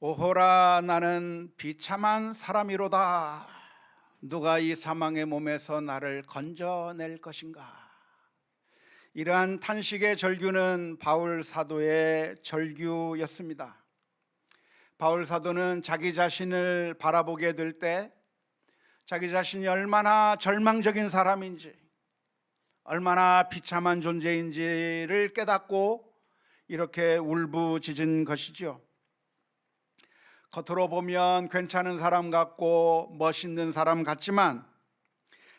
오호라 나는 비참한 사람이로다. 누가 이 사망의 몸에서 나를 건져낼 것인가. 이러한 탄식의 절규는 바울 사도의 절규였습니다. 바울 사도는 자기 자신을 바라보게 될 때 자기 자신이 얼마나 절망적인 사람인지, 얼마나 비참한 존재인지를 깨닫고 이렇게 울부짖은 것이죠. 겉으로 보면 괜찮은 사람 같고 멋있는 사람 같지만,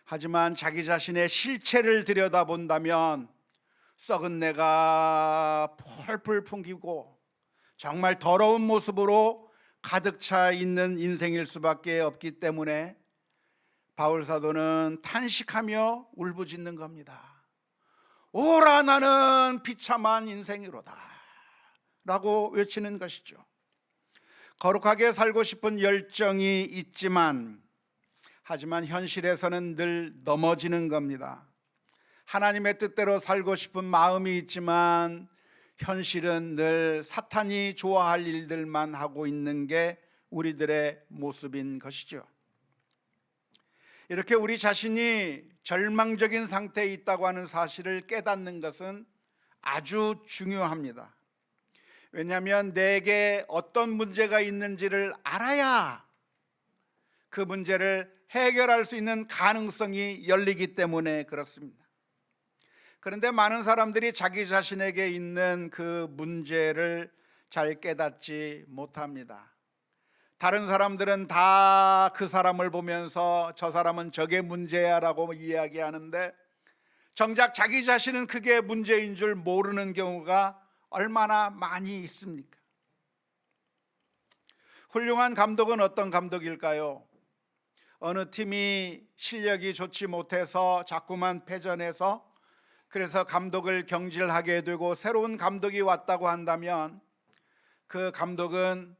하지만 자기 자신의 실체를 들여다본다면 썩은 내가 펄펄 풍기고 정말 더러운 모습으로 가득 차 있는 인생일 수밖에 없기 때문에 바울 사도는 탄식하며 울부짖는 겁니다. 오라 나는 비참한 인생이로다 라고 외치는 것이죠. 거룩하게 살고 싶은 열정이 있지만, 하지만 현실에서는 늘 넘어지는 겁니다. 하나님의 뜻대로 살고 싶은 마음이 있지만 현실은 늘 사탄이 좋아할 일들만 하고 있는 게 우리들의 모습인 것이죠. 이렇게 우리 자신이 절망적인 상태에 있다고 하는 사실을 깨닫는 것은 아주 중요합니다. 왜냐하면 내게 어떤 문제가 있는지를 알아야 그 문제를 해결할 수 있는 가능성이 열리기 때문에 그렇습니다. 그런데 많은 사람들이 자기 자신에게 있는 그 문제를 잘 깨닫지 못합니다. 다른 사람들은 다 그 사람을 보면서 저 사람은 저게 문제야 라고 이야기하는데, 정작 자기 자신은 그게 문제인 줄 모르는 경우가 얼마나 많이 있습니까? 훌륭한 감독은 어떤 감독일까요? 어느 팀이 실력이 좋지 못해서 자꾸만 패전해서, 그래서 감독을 경질하게 되고 새로운 감독이 왔다고 한다면 그 감독은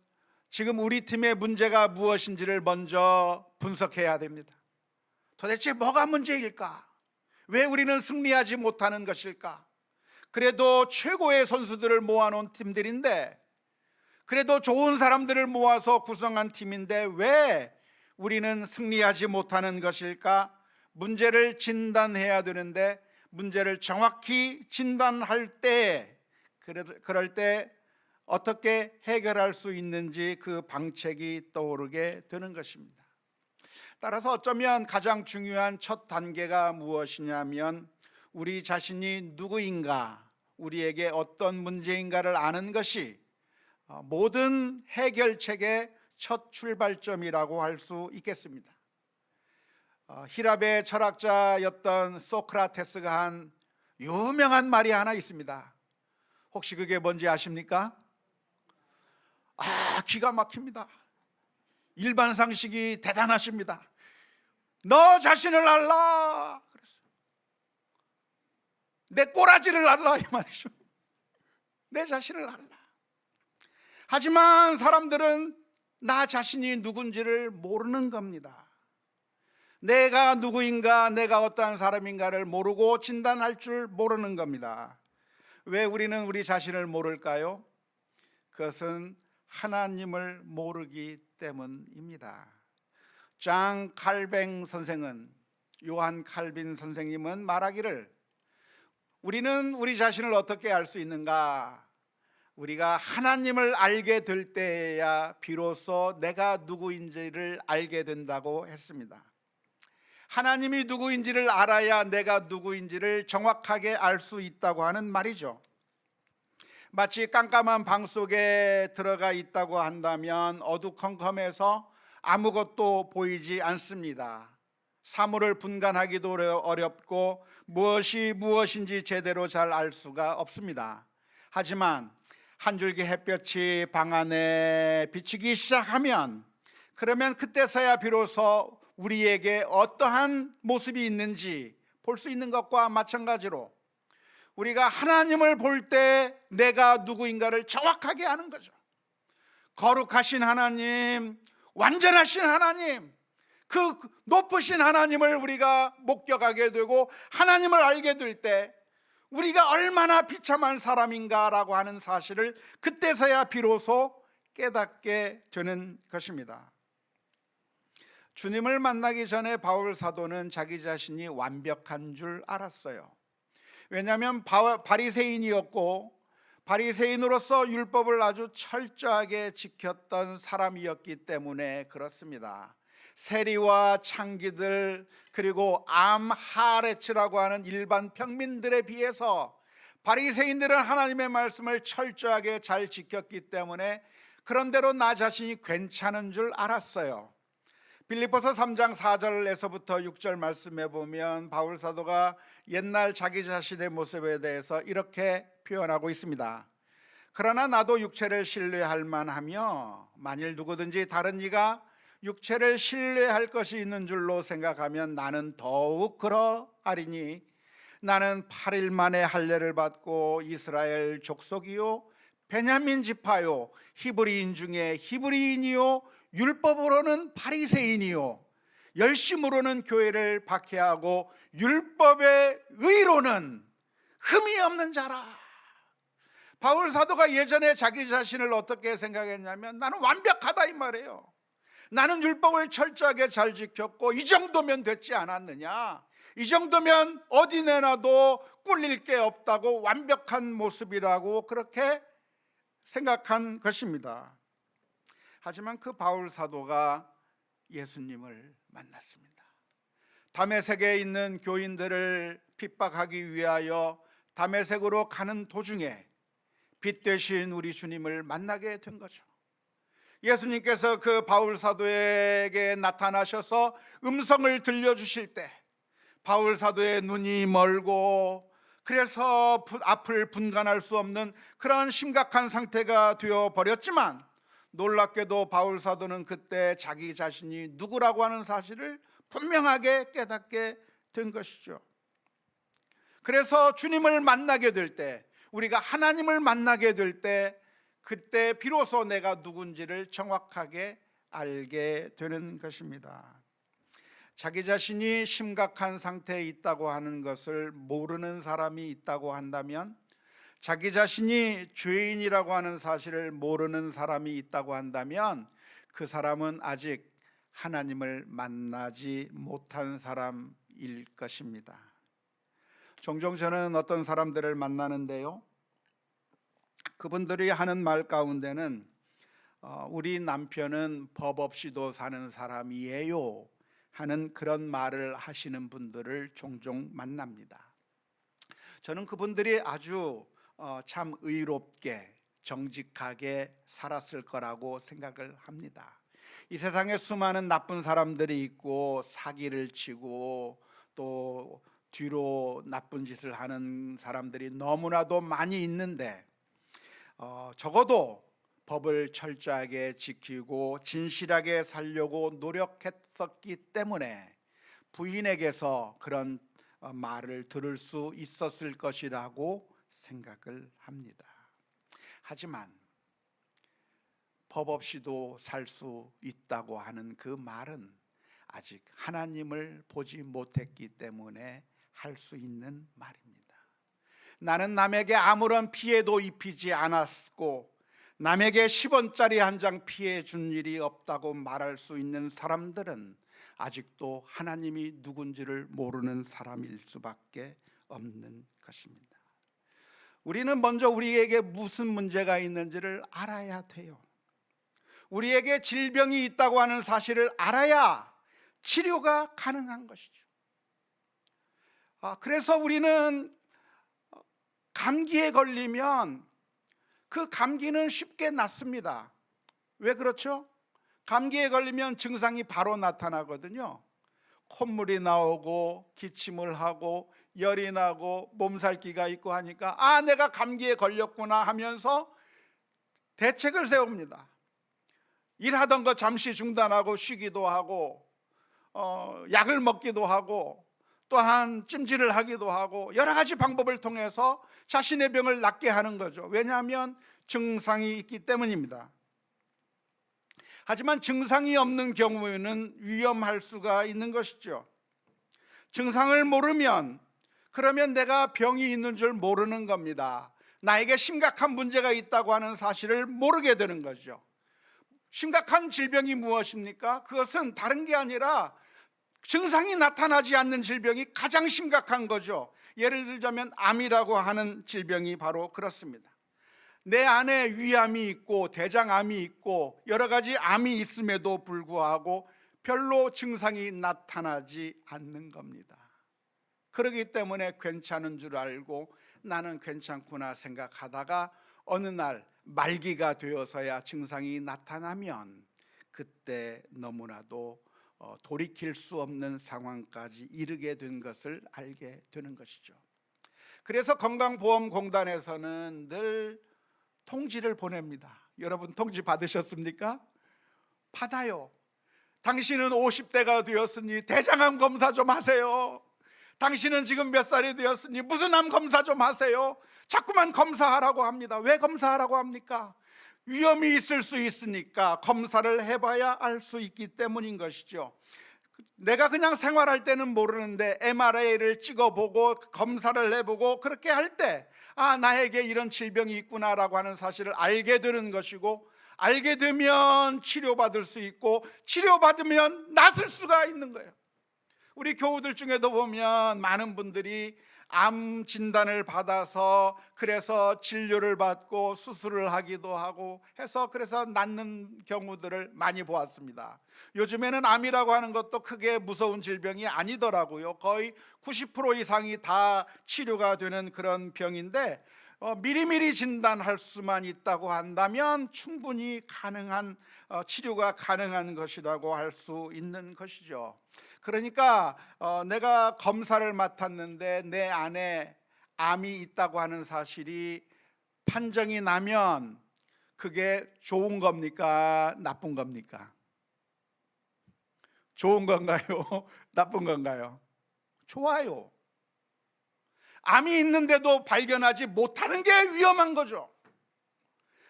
지금 우리 팀의 문제가 무엇인지를 먼저 분석해야 됩니다. 도대체 뭐가 문제일까? 왜 우리는 승리하지 못하는 것일까? 그래도 최고의 선수들을 모아놓은 팀들인데, 그래도 좋은 사람들을 모아서 구성한 팀인데 왜 우리는 승리하지 못하는 것일까? 문제를 진단해야 되는데, 문제를 정확히 진단할 때, 그럴 때 어떻게 해결할 수 있는지 그 방책이 떠오르게 되는 것입니다. 따라서 어쩌면 가장 중요한 첫 단계가 무엇이냐면, 우리 자신이 누구인가, 우리에게 어떤 문제인가를 아는 것이 모든 해결책의 첫 출발점이라고 할 수 있겠습니다. 히랍의 철학자였던 소크라테스가 한 유명한 말이 하나 있습니다. 혹시 그게 뭔지 아십니까? 기가 막힙니다. 일반 상식이 대단하십니다. 너 자신을 알라. 그랬어요. 내 꼬라지를 알라, 이 말이죠. 내 자신을 알라. 하지만 사람들은 나 자신이 누군지를 모르는 겁니다. 내가 누구인가, 내가 어떠한 사람인가를 모르고 진단할 줄 모르는 겁니다. 왜 우리는 우리 자신을 모를까요? 그것은 하나님을 모르기 때문입니다. 장 칼뱅 선생은, 요한 칼빈 선생님은 말하기를, 우리는 우리 자신을 어떻게 알 수 있는가? 우리가 하나님을 알게 될 때야 비로소 내가 누구인지를 알게 된다고 했습니다. 하나님이 누구인지를 알아야 내가 누구인지를 정확하게 알 수 있다고 하는 말이죠. 마치 깜깜한 방 속에 들어가 있다고 한다면 어두컴컴해서 아무것도 보이지 않습니다. 사물을 분간하기도 어렵고 무엇이 무엇인지 제대로 잘 알 수가 없습니다. 하지만 한 줄기 햇볕이 방 안에 비치기 시작하면, 그러면 그때서야 비로소 우리에게 어떠한 모습이 있는지 볼 수 있는 것과 마찬가지로 우리가 하나님을 볼 때 내가 누구인가를 정확하게 아는 거죠. 거룩하신 하나님, 완전하신 하나님, 그 높으신 하나님을 우리가 목격하게 되고 하나님을 알게 될 때 우리가 얼마나 비참한 사람인가라고 하는 사실을 그때서야 비로소 깨닫게 되는 것입니다. 주님을 만나기 전에 바울 사도는 자기 자신이 완벽한 줄 알았어요. 왜냐하면 바리새인이었고 바리새인으로서 율법을 아주 철저하게 지켰던 사람이었기 때문에 그렇습니다. 세리와 창기들 그리고 암하레츠라고 하는 일반 평민들에 비해서 바리새인들은 하나님의 말씀을 철저하게 잘 지켰기 때문에 그런대로 나 자신이 괜찮은 줄 알았어요. 빌립보서 3장 4절에서부터 6절 말씀해 보면 바울 사도가 옛날 자기 자신의 모습에 대해서 이렇게 표현하고 있습니다. 그러나 나도 육체를 신뢰할 만하며 만일 누구든지 다른 이가 육체를 신뢰할 것이 있는 줄로 생각하면 나는 더욱 그러하리니 나는 8일 만에 할례를 받고 이스라엘 족속이요 베냐민 지파요 히브리인 중에 히브리인이요 율법으로는 바리새인이요 열심으로는 교회를 박해하고 율법의 의로는 흠이 없는 자라. 바울 사도가 예전에 자기 자신을 어떻게 생각했냐면 나는 완벽하다 이 말이에요. 나는 율법을 철저하게 잘 지켰고 이 정도면 됐지 않았느냐, 이 정도면 어디 내놔도 꿀릴 게 없다고 완벽한 모습이라고 그렇게 생각한 것입니다. 하지만 그 바울 사도가 예수님을 만났습니다. 다메섹에 있는 교인들을 핍박하기 위하여 다메섹으로 가는 도중에 빛 되신 우리 주님을 만나게 된 거죠. 예수님께서 그 바울 사도에게 나타나셔서 음성을 들려주실 때 바울 사도의 눈이 멀고 그래서 앞을 분간할 수 없는 그런 심각한 상태가 되어버렸지만 놀랍게도 바울 사도는 그때 자기 자신이 누구라고 하는 사실을 분명하게 깨닫게 된 것이죠. 그래서 주님을 만나게 될 때, 우리가 하나님을 만나게 될 때 그때 비로소 내가 누군지를 정확하게 알게 되는 것입니다. 자기 자신이 심각한 상태에 있다고 하는 것을 모르는 사람이 있다고 한다면, 자기 자신이 죄인이라고 하는 사실을 모르는 사람이 있다고 한다면 그 사람은 아직 하나님을 만나지 못한 사람일 것입니다. 종종 저는 어떤 사람들을 만나는데요, 그분들이 하는 말 가운데는 우리 남편은 법 없이도 사는 사람이에요 하는 그런 말을 하시는 분들을 종종 만납니다. 저는 그분들이 아주 참 의롭게 정직하게 살았을 거라고 생각을 합니다. 이 세상에 수많은 나쁜 사람들이 있고 사기를 치고 또 뒤로 나쁜 짓을 하는 사람들이 너무나도 많이 있는데 적어도 법을 철저하게 지키고 진실하게 살려고 노력했었기 때문에 부인에게서 그런 말을 들을 수 있었을 것이라고 생각을 합니다. 하지만 법 없이도 살 수 있다고 하는 그 말은 아직 하나님을 보지 못했기 때문에 할 수 있는 말입니다. 나는 남에게 아무런 피해도 입히지 않았고 남에게 10원짜리 한 장 피해 준 일이 없다고 말할 수 있는 사람들은 아직도 하나님이 누군지를 모르는 사람일 수밖에 없는 것입니다. 우리는 먼저 우리에게 무슨 문제가 있는지를 알아야 돼요. 우리에게 질병이 있다고 하는 사실을 알아야 치료가 가능한 것이죠. 그래서 우리는 감기에 걸리면 그 감기는 쉽게 낫습니다. 왜 그렇죠? 감기에 걸리면 증상이 바로 나타나거든요. 콧물이 나오고 기침을 하고 열이 나고 몸살기가 있고 하니까 내가 감기에 걸렸구나 하면서 대책을 세웁니다. 일하던 거 잠시 중단하고 쉬기도 하고 약을 먹기도 하고 또한 찜질을 하기도 하고 여러 가지 방법을 통해서 자신의 병을 낫게 하는 거죠. 왜냐하면 증상이 있기 때문입니다. 하지만 증상이 없는 경우에는 위험할 수가 있는 것이죠. 증상을 모르면 그러면 내가 병이 있는 줄 모르는 겁니다. 나에게 심각한 문제가 있다고 하는 사실을 모르게 되는 거죠. 심각한 질병이 무엇입니까? 그것은 다른 게 아니라 증상이 나타나지 않는 질병이 가장 심각한 거죠. 예를 들자면 암이라고 하는 질병이 바로 그렇습니다. 내 안에 위암이 있고 대장암이 있고 여러 가지 암이 있음에도 불구하고 별로 증상이 나타나지 않는 겁니다. 그렇기 때문에 괜찮은 줄 알고 나는 괜찮구나 생각하다가 어느 날 말기가 되어서야 증상이 나타나면 그때 너무나도 돌이킬 수 없는 상황까지 이르게 된 것을 알게 되는 것이죠. 그래서 건강보험공단에서는 늘 통지를 보냅니다. 여러분 통지 받으셨습니까? 받아요. 당신은 50대가 되었으니 대장암 검사 좀 하세요. 당신은 지금 몇 살이 되었으니 무슨 암 검사 좀 하세요. 자꾸만 검사하라고 합니다. 왜 검사하라고 합니까? 위험이 있을 수 있으니까 검사를 해봐야 알 수 있기 때문인 것이죠. 내가 그냥 생활할 때는 모르는데 MRI를 찍어보고 검사를 해보고 그렇게 할 때 나에게 이런 질병이 있구나라고 하는 사실을 알게 되는 것이고, 알게 되면 치료받을 수 있고 치료받으면 낫을 수가 있는 거예요. 우리 교우들 중에도 보면 많은 분들이 암 진단을 받아서 그래서 진료를 받고 수술을 하기도 하고 해서 그래서 낫는 경우들을 많이 보았습니다. 요즘에는 암이라고 하는 것도 크게 무서운 질병이 아니더라고요. 거의 90% 이상이 다 치료가 되는 그런 병인데 미리미리 진단할 수만 있다고 한다면 충분히 가능한 치료가 가능한 것이라고 할 수 있는 것이죠. 그러니까 내가 검사를 맡았는데 내 안에 암이 있다고 하는 사실이 판정이 나면 그게 좋은 겁니까? 나쁜 겁니까? 좋은 건가요? 나쁜 건가요? 좋아요. 암이 있는데도 발견하지 못하는 게 위험한 거죠.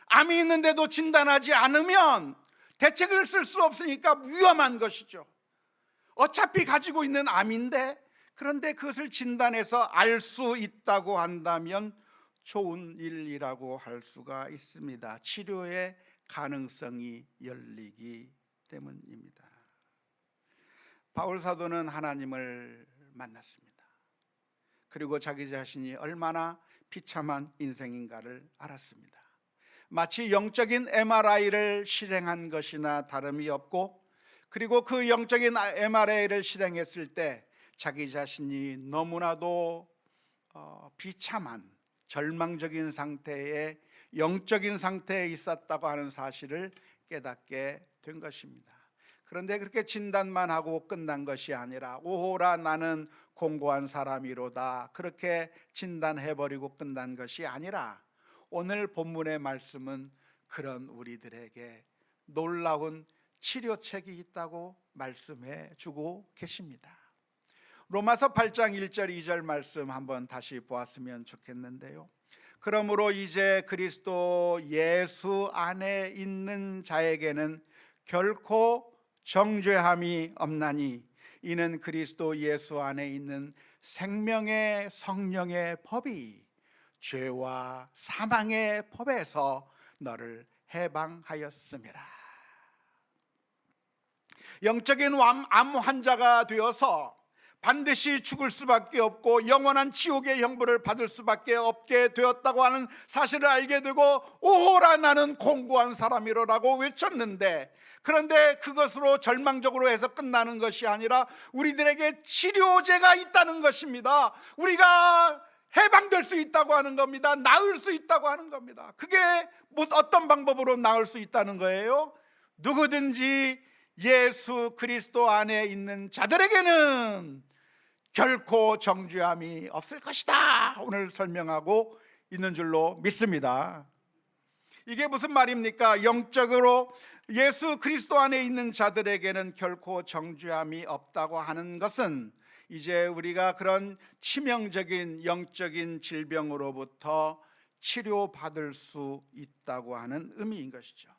암이 있는데도 진단하지 않으면 대책을 쓸 수 없으니까 위험한 것이죠. 어차피 가지고 있는 암인데 그런데 그것을 진단해서 알 수 있다고 한다면 좋은 일이라고 할 수가 있습니다. 치료의 가능성이 열리기 때문입니다. 바울 사도는 하나님을 만났습니다. 그리고 자기 자신이 얼마나 비참한 인생인가를 알았습니다. 마치 영적인 MRI를 실행한 것이나 다름이 없고, 그리고 그 영적인 MRI를 실행했을 때 자기 자신이 너무나도 비참한 절망적인 상태에 영적인 상태에 있었다고 하는 사실을 깨닫게 된 것입니다. 그런데 그렇게 진단만 하고 끝난 것이 아니라 오호라 나는 공고한 사람이로다 그렇게 진단해버리고 끝난 것이 아니라 오늘 본문의 말씀은 그런 우리들에게 놀라운 치료책이 있다고 말씀해 주고 계십니다. 로마서 8장 1절 2절 말씀 한번 다시 보았으면 좋겠는데요. 그러므로 이제 그리스도 예수 안에 있는 자에게는 결코 정죄함이 없나니 이는 그리스도 예수 안에 있는 생명의 성령의 법이 죄와 사망의 법에서 너를 해방하였음이라. 영적인 암 환자가 되어서 반드시 죽을 수밖에 없고 영원한 지옥의 형벌을 받을 수밖에 없게 되었다고 하는 사실을 알게 되고 오호라 나는 공고한 사람이로라고 외쳤는데, 그런데 그것으로 절망적으로 해서 끝나는 것이 아니라 우리들에게 치료제가 있다는 것입니다. 우리가 해방될 수 있다고 하는 겁니다. 나을 수 있다고 하는 겁니다. 그게 어떤 방법으로 나을 수 있다는 거예요? 누구든지 예수 그리스도 안에 있는 자들에게는 결코 정죄함이 없을 것이다, 오늘 설명하고 있는 줄로 믿습니다. 이게 무슨 말입니까? 영적으로 예수 그리스도 안에 있는 자들에게는 결코 정죄함이 없다고 하는 것은 이제 우리가 그런 치명적인 영적인 질병으로부터 치료받을 수 있다고 하는 의미인 것이죠.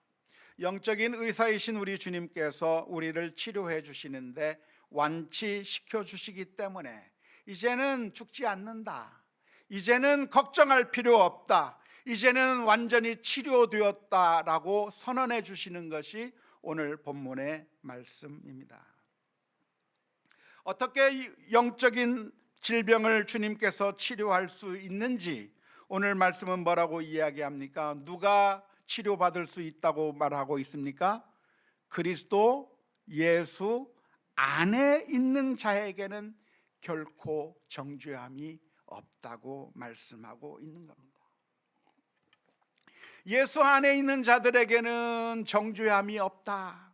영적인 의사이신 우리 주님께서 우리를 치료해 주시는데 완치시켜 주시기 때문에 이제는 죽지 않는다, 이제는 걱정할 필요 없다, 이제는 완전히 치료되었다라고 선언해 주시는 것이 오늘 본문의 말씀입니다. 어떻게 영적인 질병을 주님께서 치료할 수 있는지 오늘 말씀은 뭐라고 이야기합니까? 누가 치료받을 수 있다고 말하고 있습니까? 그리스도 예수 안에 있는 자에게는 결코 정죄함이 없다고 말씀하고 있는 겁니다. 예수 안에 있는 자들에게는 정죄함이 없다.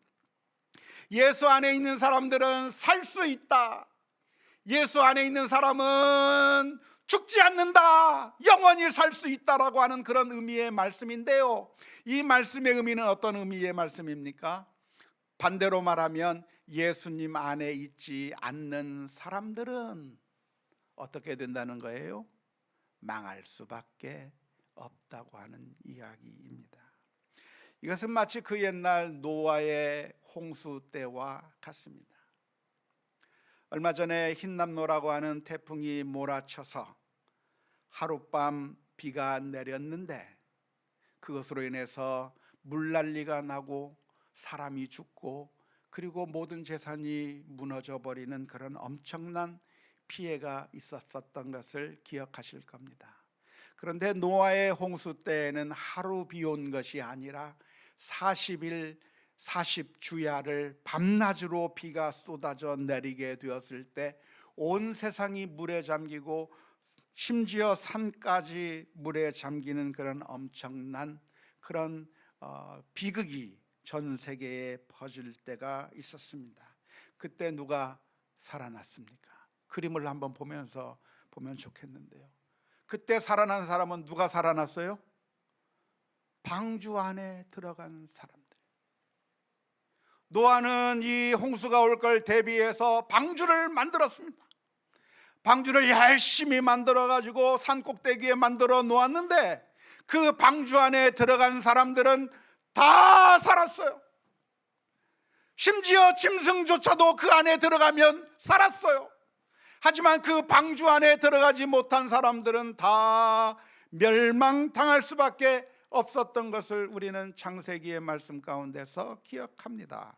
예수 안에 있는 사람들은 살 수 있다. 예수 안에 있는 사람은 죽지 않는다. 영원히 살 수 있다라고 하는 그런 의미의 말씀인데요, 이 말씀의 의미는 어떤 의미의 말씀입니까? 반대로 말하면 예수님 안에 있지 않는 사람들은 어떻게 된다는 거예요? 망할 수밖에 없다고 하는 이야기입니다. 이것은 마치 그 옛날 노아의 홍수 때와 같습니다. 얼마 전에 흰남노라고 하는 태풍이 몰아쳐서 하룻밤 비가 내렸는데 그것으로 인해서 물난리가 나고 사람이 죽고 그리고 모든 재산이 무너져 버리는 그런 엄청난 피해가 있었던 것을 기억하실 겁니다. 그런데 노아의 홍수 때에는 하루 비 온 것이 아니라 40일 40주야를 밤낮으로 비가 쏟아져 내리게 되었을 때 온 세상이 물에 잠기고 심지어 산까지 물에 잠기는 그런 엄청난 그런 비극이 전 세계에 퍼질 때가 있었습니다. 그때 누가 살아났습니까? 그림을 한번 보면서 보면 좋겠는데요, 그때 살아난 사람은 누가 살아났어요? 방주 안에 들어간 사람들. 노아는 이 홍수가 올 걸 대비해서 방주를 만들었습니다. 방주를 열심히 만들어 가지고 산 꼭대기에 만들어 놓았는데 그 방주 안에 들어간 사람들은 다 살았어요. 심지어 짐승조차도 그 안에 들어가면 살았어요. 하지만 그 방주 안에 들어가지 못한 사람들은 다 멸망당할 수밖에 없었던 것을 우리는 창세기의 말씀 가운데서 기억합니다.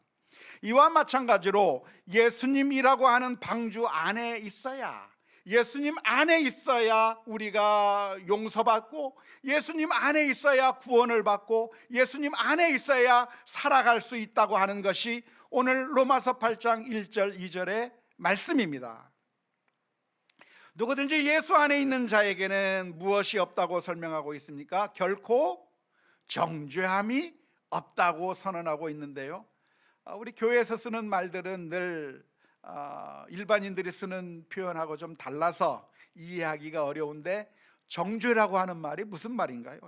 이와 마찬가지로 예수님이라고 하는 방주 안에 있어야, 예수님 안에 있어야 우리가 용서받고, 예수님 안에 있어야 구원을 받고, 예수님 안에 있어야 살아갈 수 있다고 하는 것이 오늘 로마서 8장 1절 2절의 말씀입니다. 누구든지 예수 안에 있는 자에게는 무엇이 없다고 설명하고 있습니까? 결코 정죄함이 없다고 선언하고 있는데요, 우리 교회에서 쓰는 말들은 늘 일반인들이 쓰는 표현하고 좀 달라서 이해하기가 어려운데, 정죄라고 하는 말이 무슨 말인가요?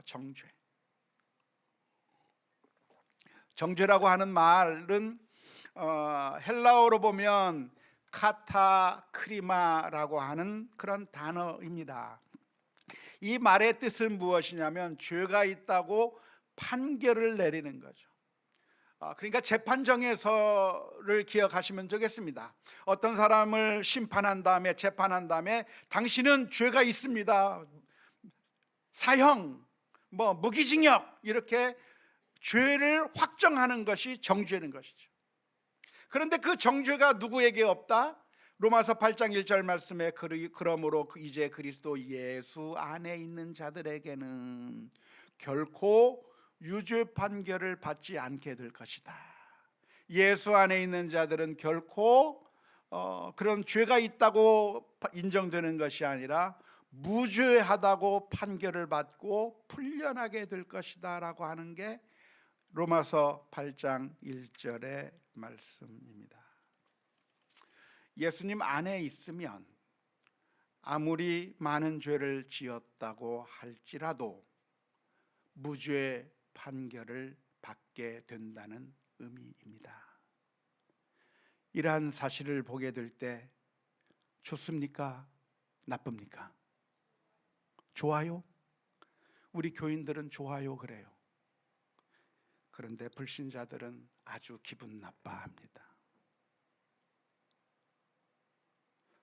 정죄라고 하는 말은 헬라어로 보면 카타크리마라고 하는 그런 단어입니다. 이 말의 뜻은 무엇이냐면 죄가 있다고 판결을 내리는 거죠. 그러니까 재판정에서를 기억하시면 되겠습니다. 어떤 사람을 심판한 다음에, 재판한 다음에 당신은 죄가 있습니다, 사형, 무기징역, 이렇게 죄를 확정하는 것이 정죄는 것이죠. 그런데 그 정죄가 누구에게 없다? 로마서 8장 1절 말씀에 그러므로 이제 그리스도 예수 안에 있는 자들에게는 결코 유죄 판결을 받지 않게 될 것이다. 예수 안에 있는 자들은 결코 그런 죄가 있다고 인정되는 것이 아니라 무죄하다고 판결을 받고 풀려나게 될 것이다 라고 하는 게 로마서 8장 1절의 말씀입니다. 예수님 안에 있으면 아무리 많은 죄를 지었다고 할지라도 무죄 판결을 받게 된다는 의미입니다. 이러한 사실을 보게 될 때 좋습니까? 나쁩니까? 좋아요? 우리 교인들은 좋아요 그래요. 그런데 불신자들은 아주 기분 나빠합니다.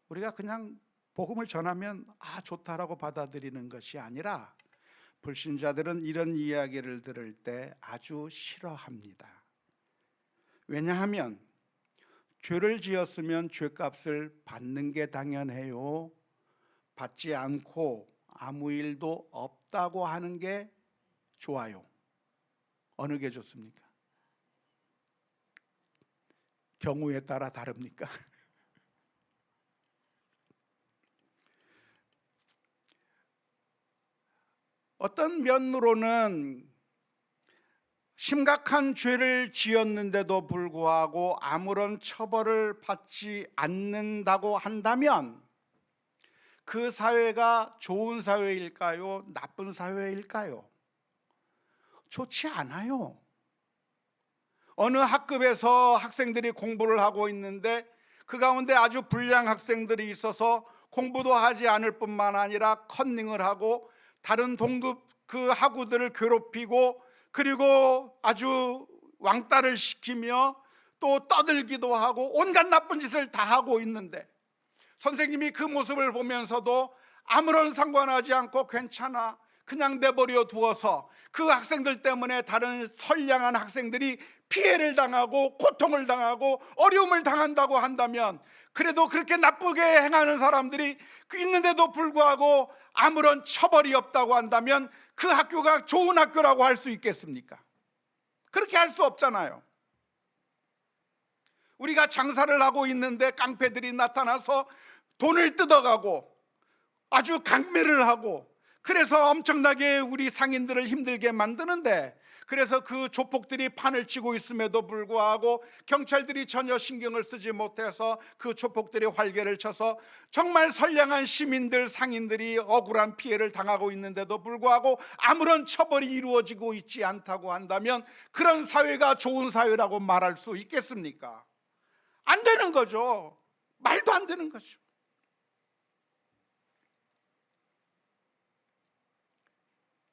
우리가 그냥 복음을 전하면 좋다라고 받아들이는 것이 아니라 불신자들은 이런 이야기를 들을 때 아주 싫어합니다. 왜냐하면 죄를 지었으면 죄값을 받는 게 당연해요. 받지 않고 아무 일도 없다고 하는 게 좋아요. 어느 게 좋습니까? 경우에 따라 다릅니까? 어떤 면으로는 심각한 죄를 지었는데도 불구하고 아무런 처벌을 받지 않는다고 한다면 그 사회가 좋은 사회일까요? 나쁜 사회일까요? 좋지 않아요. 어느 학급에서 학생들이 공부를 하고 있는데 그 가운데 아주 불량 학생들이 있어서 공부도 하지 않을 뿐만 아니라 컨닝을 하고 다른 동급 그 학우들을 괴롭히고 그리고 아주 왕따를 시키며 또 떠들기도 하고 온갖 나쁜 짓을 다 하고 있는데 선생님이 그 모습을 보면서도 아무런 상관하지 않고 괜찮아, 그냥 내버려 두어서 그 학생들 때문에 다른 선량한 학생들이 피해를 당하고 고통을 당하고 어려움을 당한다고 한다면, 그래도 그렇게 나쁘게 행하는 사람들이 있는데도 불구하고 아무런 처벌이 없다고 한다면 그 학교가 좋은 학교라고 할 수 있겠습니까? 그렇게 할 수 없잖아요. 우리가 장사를 하고 있는데 깡패들이 나타나서 돈을 뜯어가고 아주 강매를 하고 그래서 엄청나게 우리 상인들을 힘들게 만드는데, 그래서 그 조폭들이 판을 치고 있음에도 불구하고 경찰들이 전혀 신경을 쓰지 못해서 그 조폭들이 활개를 쳐서 정말 선량한 시민들, 상인들이 억울한 피해를 당하고 있는데도 불구하고 아무런 처벌이 이루어지고 있지 않다고 한다면 그런 사회가 좋은 사회라고 말할 수 있겠습니까? 안 되는 거죠. 말도 안 되는 거죠.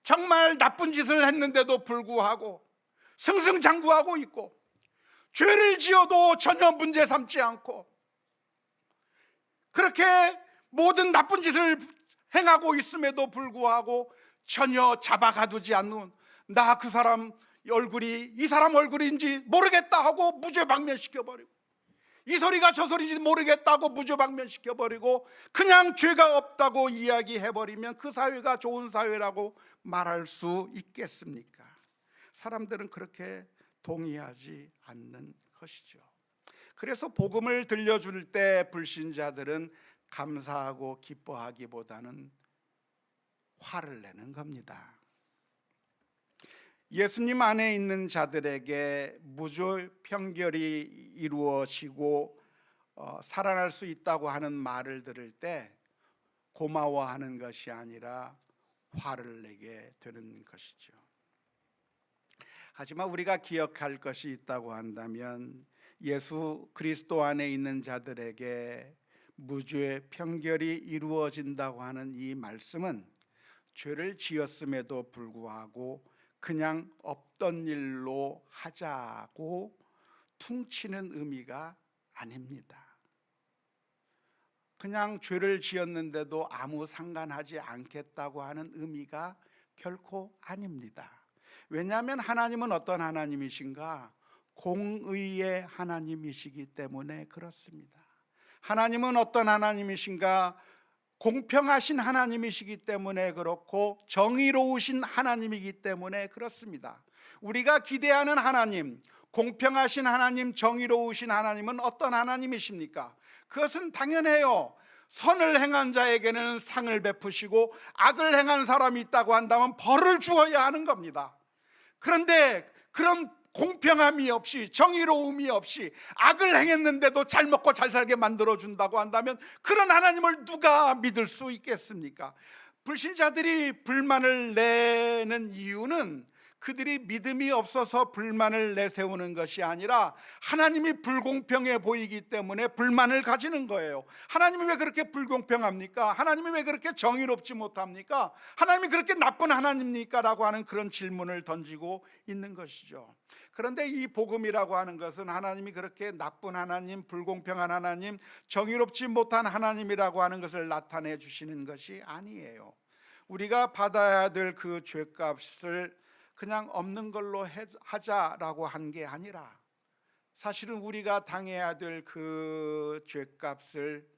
정말 나쁜 짓을 했는데도 불구하고 승승장구하고 있고 죄를 지어도 전혀 문제 삼지 않고 그렇게 모든 나쁜 짓을 행하고 있음에도 불구하고 전혀 잡아가두지 않는, 나 그 사람 얼굴이 이 사람 얼굴인지 모르겠다 하고 무죄방면시켜버리고, 이 소리가 저 소리인지 모르겠다고 무죄방면시켜버리고 그냥 죄가 없다고 이야기해버리면 그 사회가 좋은 사회라고 말할 수 있겠습니까? 사람들은 그렇게 동의하지 않는 것이죠. 그래서 복음을 들려줄 때 불신자들은 감사하고 기뻐하기보다는 화를 내는 겁니다. 예수님 안에 있는 자들에게 무죄 편결이 이루어지고 살아날 수 있다고 하는 말을 들을 때 고마워하는 것이 아니라 화를 내게 되는 것이죠. 하지만 우리가 기억할 것이 있다고 한다면 예수 그리스도 안에 있는 자들에게 무죄 편결이 이루어진다고 하는 이 말씀은 죄를 지었음에도 불구하고 그냥 없던 일로 하자고 퉁치는 의미가 아닙니다. 그냥 죄를 지었는데도 아무 상관하지 않겠다고 하는 의미가 결코 아닙니다. 왜냐하면 하나님은 어떤 하나님이신가? 공의의 하나님이시기 때문에 그렇습니다. 하나님은 어떤 하나님이신가? 공평하신 하나님이시기 때문에 그렇고 정의로우신 하나님이기 때문에 그렇습니다. 우리가 기대하는 하나님, 공평하신 하나님, 정의로우신 하나님은 어떤 하나님이십니까? 그것은 당연해요. 선을 행한 자에게는 상을 베푸시고 악을 행한 사람이 있다고 한다면 벌을 주어야 하는 겁니다. 그런데 그런 공평함이 없이 정의로움이 없이 악을 행했는데도 잘 먹고 잘 살게 만들어준다고 한다면 그런 하나님을 누가 믿을 수 있겠습니까? 불신자들이 불만을 내는 이유는 그들이 믿음이 없어서 불만을 내세우는 것이 아니라 하나님이 불공평해 보이기 때문에 불만을 가지는 거예요. 하나님이 왜 그렇게 불공평합니까? 하나님이 왜 그렇게 정의롭지 못합니까? 하나님이 그렇게 나쁜 하나님입니까? 라고 하는 그런 질문을 던지고 있는 것이죠. 그런데 이 복음이라고 하는 것은 하나님이 그렇게 나쁜 하나님, 불공평한 하나님, 정의롭지 못한 하나님이라고 하는 것을 나타내 주시는 것이 아니에요. 우리가 받아야 될 그 죄값을 그냥 없는 걸로 하자라고 한 게 아니라 사실은 우리가 당해야 될 그 죄값을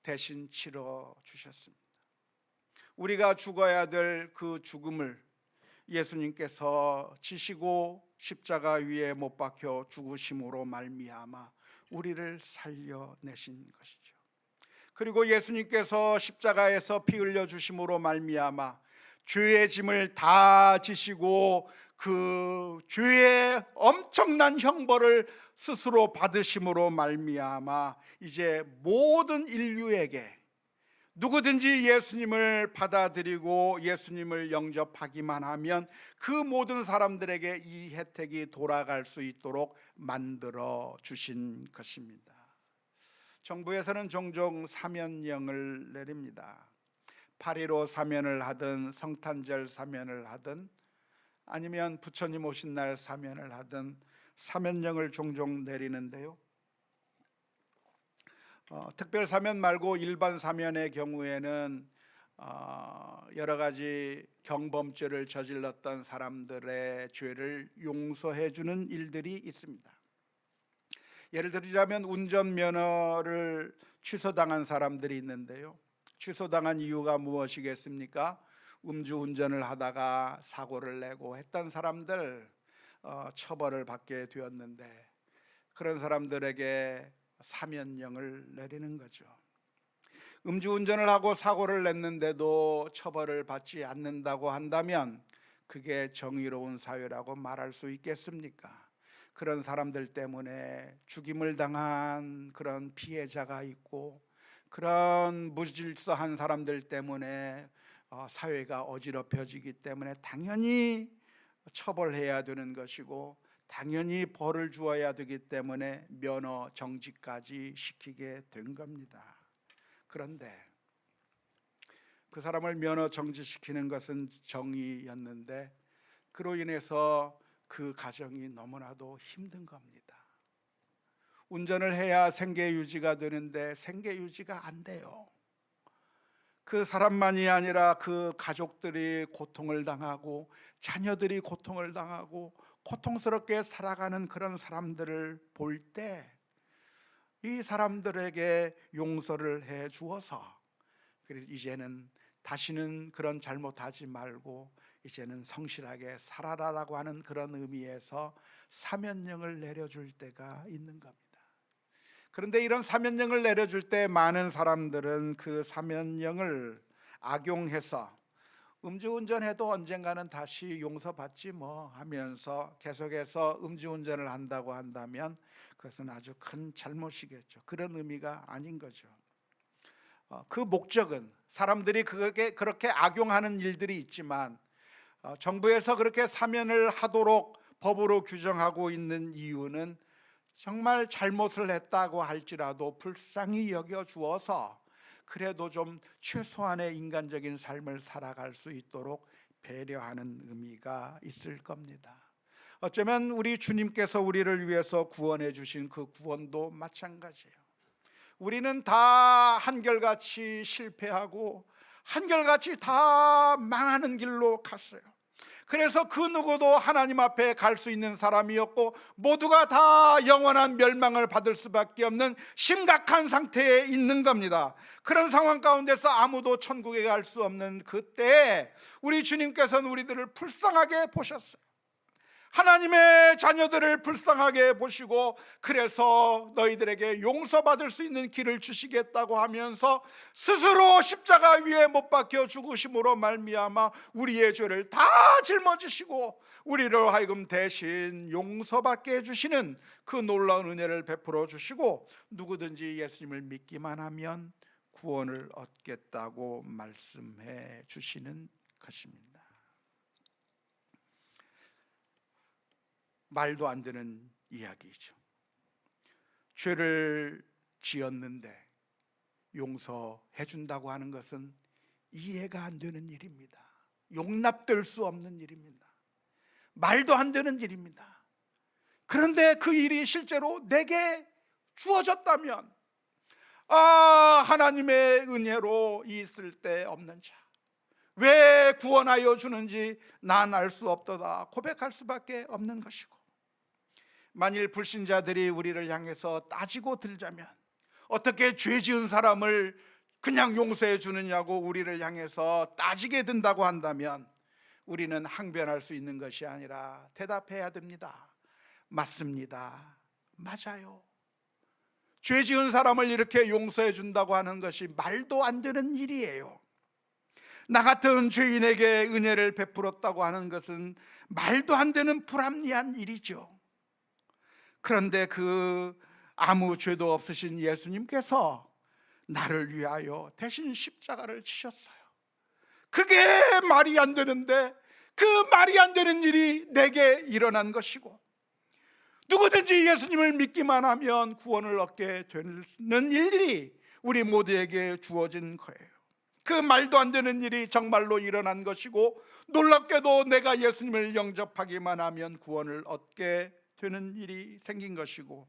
대신 치러 주셨습니다. 우리가 죽어야 될 그 죽음을 예수님께서 지시고 십자가 위에 못 박혀 죽으심으로 말미암아 우리를 살려내신 것이죠. 그리고 예수님께서 십자가에서 피 흘려 주심으로 말미암아 죄의 짐을 다 지시고 그 죄의 엄청난 형벌을 스스로 받으심으로 말미암아 이제 모든 인류에게 누구든지 예수님을 받아들이고 예수님을 영접하기만 하면 그 모든 사람들에게 이 혜택이 돌아갈 수 있도록 만들어 주신 것입니다. 정부에서는 종종 사면령을 내립니다. 8.15 사면을 하든 성탄절 사면을 하든 아니면 부처님 오신 날 사면을 하든 사면령을 종종 내리는데요, 특별 사면 말고 일반 사면의 경우에는 여러 가지 경범죄를 저질렀던 사람들의 죄를 용서해 주는 일들이 있습니다. 예를 들자면 운전면허를 취소당한 사람들이 있는데요, 취소당한 이유가 무엇이겠습니까? 음주운전을 하다가 사고를 내고 했던 사람들 처벌을 받게 되었는데 그런 사람들에게 사면령을 내리는 거죠. 음주운전을 하고 사고를 냈는데도 처벌을 받지 않는다고 한다면 그게 정의로운 사회라고 말할 수 있겠습니까? 그런 사람들 때문에 죽임을 당한 그런 피해자가 있고 그런 무질서한 사람들 때문에 사회가 어지럽혀지기 때문에 당연히 처벌해야 되는 것이고 당연히 벌을 주어야 되기 때문에 면허 정지까지 시키게 된 겁니다. 그런데 그 사람을 면허 정지시키는 것은 정의였는데 그로 인해서 그 가정이 너무나도 힘든 겁니다. 운전을 해야 생계 유지가 되는데 생계 유지가 안 돼요. 그 사람만이 아니라 그 가족들이 고통을 당하고 자녀들이 고통을 당하고 고통스럽게 살아가는 그런 사람들을 볼 때 이 사람들에게 용서를 해 주어서 그래서 이제는 다시는 그런 잘못하지 말고 이제는 성실하게 살아라라고 하는 그런 의미에서 사면령을 내려줄 때가 있는 겁니다. 그런데 이런 사면령을 내려줄 때 많은 사람들은 그 사면령을 악용해서 음주운전해도 언젠가는 다시 용서받지 뭐 하면서 계속해서 음주운전을 한다고 한다면 그것은 아주 큰 잘못이겠죠. 그런 의미가 아닌 거죠. 그 목적은 사람들이 그렇게 악용하는 일들이 있지만 정부에서 그렇게 사면을 하도록 법으로 규정하고 있는 이유는 정말 잘못을 했다고 할지라도 불쌍히 여겨 주어서 그래도 좀 최소한의 인간적인 삶을 살아갈 수 있도록 배려하는 의미가 있을 겁니다. 어쩌면 우리 주님께서 우리를 위해서 구원해 주신 그 구원도 마찬가지예요. 우리는 다 한결같이 실패하고 한결같이 다 망하는 길로 갔어요. 그래서 그 누구도 하나님 앞에 갈 수 있는 사람이었고 모두가 다 영원한 멸망을 받을 수밖에 없는 심각한 상태에 있는 겁니다. 그런 상황 가운데서 아무도 천국에 갈 수 없는 그때 우리 주님께서는 우리들을 불쌍하게 보셨어요. 하나님의 자녀들을 불쌍하게 보시고 그래서 너희들에게 용서받을 수 있는 길을 주시겠다고 하면서 스스로 십자가 위에 못 박혀 죽으심으로 말미암아 우리의 죄를 다 짊어지시고 우리로 하여금 대신 용서받게 해주시는 그 놀라운 은혜를 베풀어 주시고 누구든지 예수님을 믿기만 하면 구원을 얻겠다고 말씀해 주시는 것입니다. 말도 안 되는 이야기죠. 죄를 지었는데 용서해 준다고 하는 것은 이해가 안 되는 일입니다. 용납될 수 없는 일입니다. 말도 안 되는 일입니다. 그런데 그 일이 실제로 내게 주어졌다면 하나님의 은혜로 있을 데 없는 자, 왜 구원하여 주는지 난 알 수 없도다 고백할 수밖에 없는 것이고, 만일 불신자들이 우리를 향해서 따지고 들자면 어떻게 죄 지은 사람을 그냥 용서해 주느냐고 우리를 향해서 따지게 된다고 한다면 우리는 항변할 수 있는 것이 아니라 대답해야 됩니다. 맞습니다. 맞아요. 죄 지은 사람을 이렇게 용서해 준다고 하는 것이 말도 안 되는 일이에요. 나 같은 죄인에게 은혜를 베풀었다고 하는 것은 말도 안 되는 불합리한 일이죠. 그런데 그 아무 죄도 없으신 예수님께서 나를 위하여 대신 십자가를 지셨어요. 그게 말이 안 되는데 그 말이 안 되는 일이 내게 일어난 것이고, 누구든지 예수님을 믿기만 하면 구원을 얻게 되는 일이 우리 모두에게 주어진 거예요. 그 말도 안 되는 일이 정말로 일어난 것이고, 놀랍게도 내가 예수님을 영접하기만 하면 구원을 얻게 되는 일이 생긴 것이고,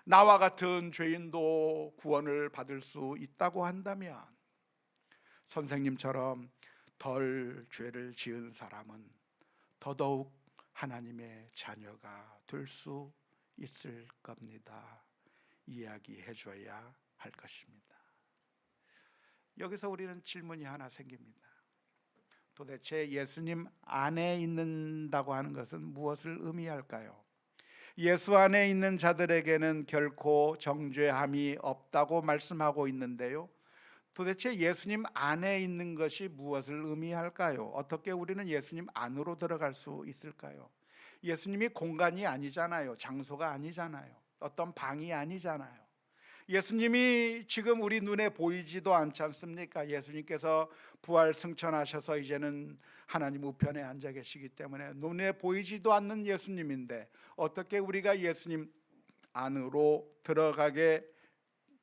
나와 같은 죄인도 구원을 받을 수 있다고 한다면 선생님처럼 덜 죄를 지은 사람은 더더욱 하나님의 자녀가 될 수 있을 겁니다. 이야기해 줘야 할 것입니다. 여기서 우리는 질문이 하나 생깁니다. 도대체 예수님 안에 있는다고 하는 것은 무엇을 의미할까요? 예수 안에 있는 자들에게는 결코 정죄함이 없다고 말씀하고 있는데요, 도대체 예수님 안에 있는 것이 무엇을 의미할까요? 어떻게 우리는 예수님 안으로 들어갈 수 있을까요? 예수님이 공간이 아니잖아요. 장소가 아니잖아요. 어떤 방이 아니잖아요. 예수님이 지금 우리 눈에 보이지도 않지 않습니까? 예수님께서 부활 승천하셔서 이제는 하나님 우편에 앉아 계시기 때문에 눈에 보이지도 않는 예수님인데 어떻게 우리가 예수님 안으로 들어가게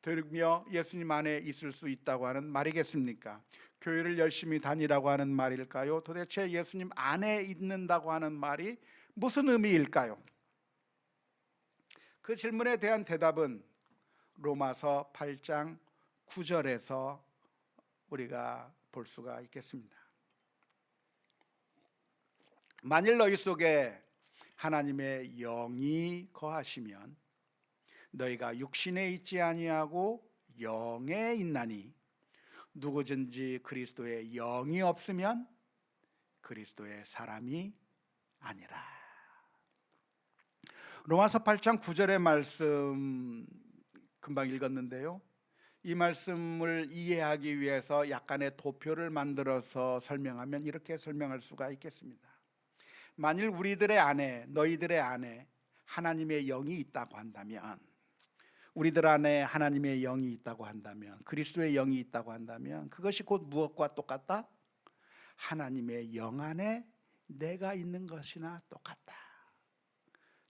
되며 예수님 안에 있을 수 있다고 하는 말이겠습니까? 교회를 열심히 다니라고 하는 말일까요? 도대체 예수님 안에 있는다고 하는 말이 무슨 의미일까요? 그 질문에 대한 대답은 로마서 8장 9절에서 우리가 볼 수가 있겠습니다. 만일 너희 속에 하나님의 영이 거하시면 너희가 육신에 있지 아니하고 영에 있나니 누구든지 그리스도의 영이 없으면 그리스도의 사람이 아니라. 로마서 8장 9절의 말씀 금방 읽었는데요, 이 말씀을 이해하기 위해서 약간의 도표를 만들어서 설명하면 이렇게 설명할 수가 있겠습니다. 만일 우리들의 안에, 너희들의 안에 하나님의 영이 있다고 한다면, 우리들 안에 하나님의 영이 있다고 한다면, 그리스도의 영이 있다고 한다면 그것이 곧 무엇과 똑같다? 하나님의 영 안에 내가 있는 것이나 똑같다.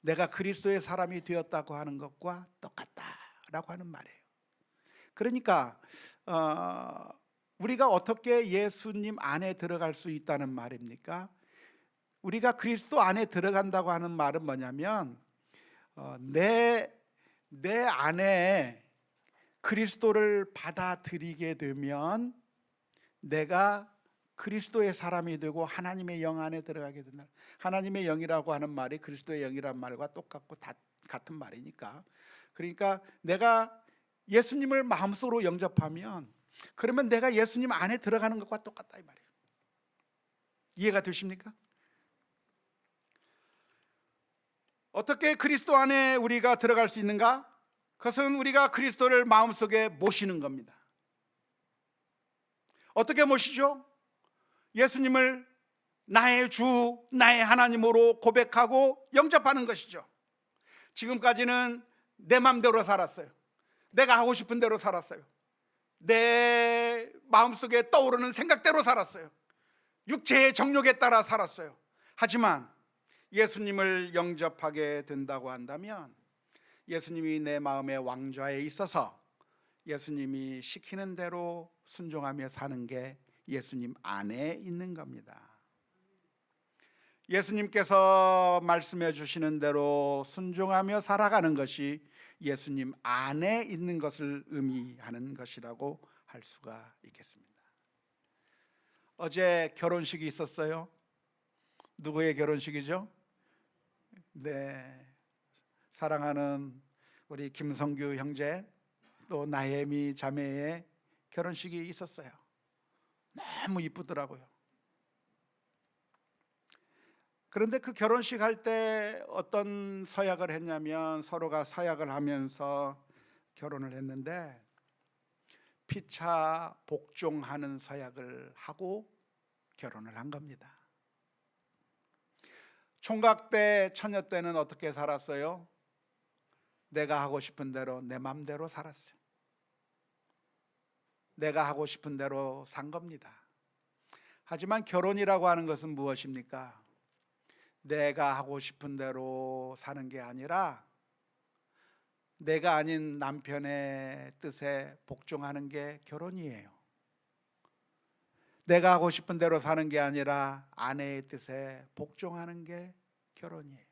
내가 그리스도의 사람이 되었다고 하는 것과 똑같다라고 하는 말이에요. 그러니까 우리가 어떻게 예수님 안에 들어갈 수 있다는 말입니까? 우리가 그리스도 안에 들어간다고 하는 말은 뭐냐면 내 안에 그리스도를 받아들이게 되면 내가 그리스도의 사람이 되고 하나님의 영 안에 들어가게 된다. 하나님의 영이라고 하는 말이 그리스도의 영이라는 말과 똑같고 같은 말이니까, 그러니까 내가 예수님을 마음속으로 영접하면 그러면 내가 예수님 안에 들어가는 것과 똑같다 이 말이에요. 이해가 되십니까? 어떻게 그리스도 안에 우리가 들어갈 수 있는가? 그것은 우리가 그리스도를 마음속에 모시는 겁니다. 어떻게 모시죠? 예수님을 나의 주, 나의 하나님으로 고백하고 영접하는 것이죠. 지금까지는 내 마음대로 살았어요. 내가 하고 싶은 대로 살았어요. 내 마음속에 떠오르는 생각대로 살았어요. 육체의 정욕에 따라 살았어요. 하지만 예수님을 영접하게 된다고 한다면 예수님이 내 마음의 왕좌에 있어서 예수님이 시키는 대로 순종하며 사는 게 예수님 안에 있는 겁니다. 예수님께서 말씀해 주시는 대로 순종하며 살아가는 것이 예수님 안에 있는 것을 의미하는 것이라고 할 수가 있겠습니다. 어제 결혼식이 있었어요. 누구의 결혼식이죠? 네, 사랑하는 우리 김성규 형제 또 나혜미 자매의 결혼식이 있었어요. 너무 이쁘더라고요. 그런데 그 결혼식 할 때 어떤 서약을 했냐면 서로가 서약을 하면서 결혼을 했는데 피차 복종하는 서약을 하고 결혼을 한 겁니다. 총각 때 처녀 때는 어떻게 살았어요? 내가 하고 싶은 대로 내 맘대로 살았어요. 내가 하고 싶은 대로 산 겁니다. 하지만 결혼이라고 하는 것은 무엇입니까? 내가 하고 싶은 대로 사는 게 아니라 내가 아닌 남편의 뜻에 복종하는 게 결혼이에요. 내가 하고 싶은 대로 사는 게 아니라 아내의 뜻에 복종하는 게 결혼이에요.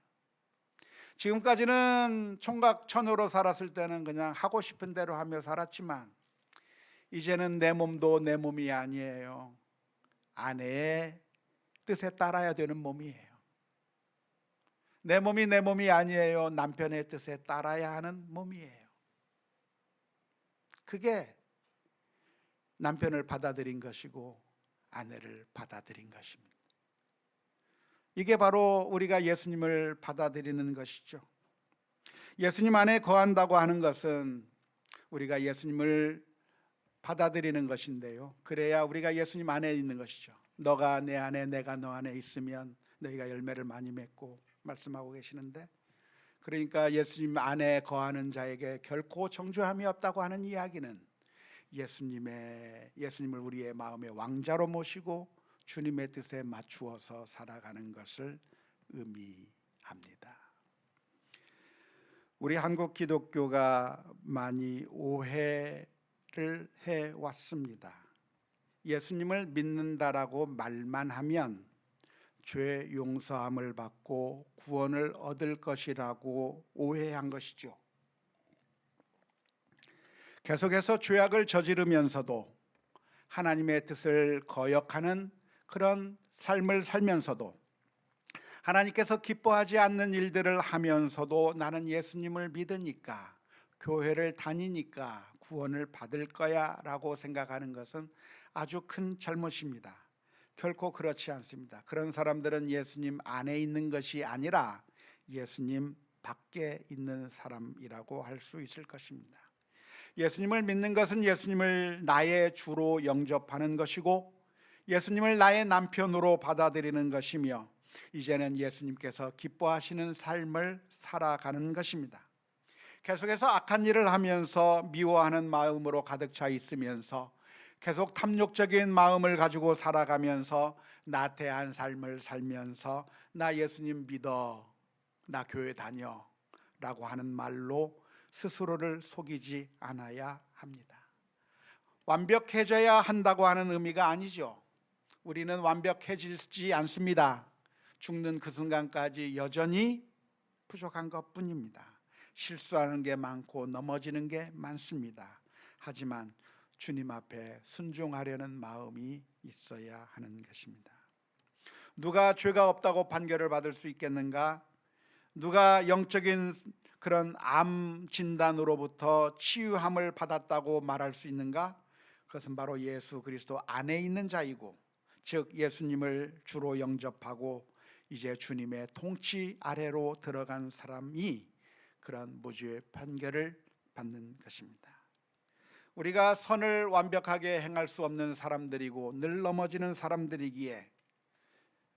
지금까지는 총각 처녀로 살았을 때는 그냥 하고 싶은 대로 하며 살았지만 이제는 내 몸도 내 몸이 아니에요. 아내의 뜻에 따라야 되는 몸이에요. 내 몸이 내 몸이 아니에요. 남편의 뜻에 따라야 하는 몸이에요. 그게 남편을 받아들인 것이고 아내를 받아들인 것입니다. 이게 바로 우리가 예수님을 받아들이는 것이죠. 예수님 안에 거한다고 하는 것은 우리가 예수님을 받아들이는 것인데요, 그래야 우리가 예수님 안에 있는 것이죠. 너가 내 안에 내가 너 안에 있으면 너희가 열매를 많이 맺고 말씀하고 계시는데, 그러니까 예수님 안에 거하는 자에게 결코 정죄함이 없다고 하는 이야기는 예수님을 우리의 마음의 왕자로 모시고 주님의 뜻에 맞추어서 살아가는 것을 의미합니다. 우리 한국 기독교가 많이 오해를 해왔습니다. 예수님을 믿는다라고 말만 하면 죄 용서함을 받고 구원을 얻을 것이라고 오해한 것이죠. 계속해서 죄악을 저지르면서도 하나님의 뜻을 거역하는 그런 삶을 살면서도 하나님께서 기뻐하지 않는 일들을 하면서도 나는 예수님을 믿으니까, 교회를 다니니까 구원을 받을 거야 라고 생각하는 것은 아주 큰 잘못입니다. 결코 그렇지 않습니다. 그런 사람들은 예수님 안에 있는 것이 아니라 예수님 밖에 있는 사람이라고 할 수 있을 것입니다. 예수님을 믿는 것은 예수님을 나의 주로 영접하는 것이고 예수님을 나의 남편으로 받아들이는 것이며 이제는 예수님께서 기뻐하시는 삶을 살아가는 것입니다. 계속해서 악한 일을 하면서 미워하는 마음으로 가득 차 있으면서 계속 탐욕적인 마음을 가지고 살아가면서 나태한 삶을 살면서 나 예수님 믿어, 나 교회 다녀 라고 하는 말로 스스로를 속이지 않아야 합니다. 완벽해져야 한다고 하는 의미가 아니죠. 우리는 완벽해지지 않습니다. 죽는 그 순간까지 여전히 부족한 것뿐입니다. 실수하는 게 많고 넘어지는 게 많습니다. 하지만 주님 앞에 순종하려는 마음이 있어야 하는 것입니다. 누가 죄가 없다고 판결을 받을 수 있겠는가? 누가 영적인 그런 암 진단으로부터 치유함을 받았다고 말할 수 있는가? 그것은 바로 예수 그리스도 안에 있는 자이고, 즉 예수님을 주로 영접하고 이제 주님의 통치 아래로 들어간 사람이 그런 무죄의 판결을 받는 것입니다. 우리가 선을 완벽하게 행할 수 없는 사람들이고 늘 넘어지는 사람들이기에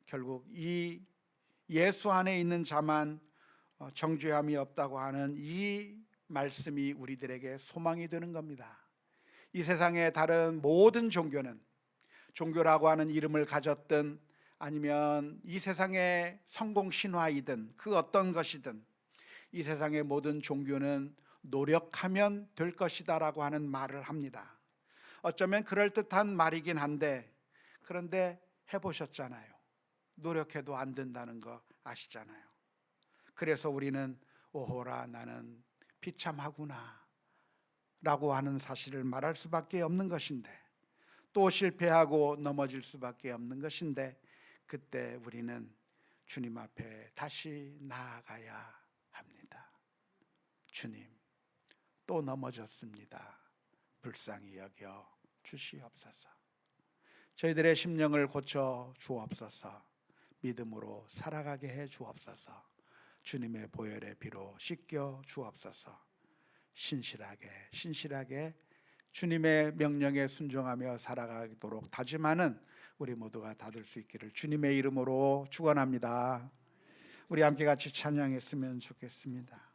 결국 이 예수 안에 있는 자만 정죄함이 없다고 하는 이 말씀이 우리들에게 소망이 되는 겁니다. 이 세상의 다른 모든 종교는, 종교라고 하는 이름을 가졌든 아니면 이 세상의 성공 신화이든 그 어떤 것이든, 이 세상의 모든 종교는 노력하면 될 것이다 라고 하는 말을 합니다. 어쩌면 그럴듯한 말이긴 한데, 그런데 해보셨잖아요. 노력해도 안 된다는 거 아시잖아요. 그래서 우리는 오호라 나는 비참하구나 라고 하는 사실을 말할 수밖에 없는 것인데, 또 실패하고 넘어질 수밖에 없는 것인데, 그때 우리는 주님 앞에 다시 나아가야 합니다. 주님, 또 넘어졌습니다. 불쌍히 여겨 주시옵소서. 저희들의 심령을 고쳐 주옵소서. 믿음으로 살아가게 해 주옵소서. 주님의 보혈의 피로 씻겨 주옵소서. 신실하게 주님의 명령에 순종하며 살아가도록 다짐하는 우리 모두가 다 될 수 있기를 주님의 이름으로 축원합니다. 우리 함께 같이 찬양했으면 좋겠습니다.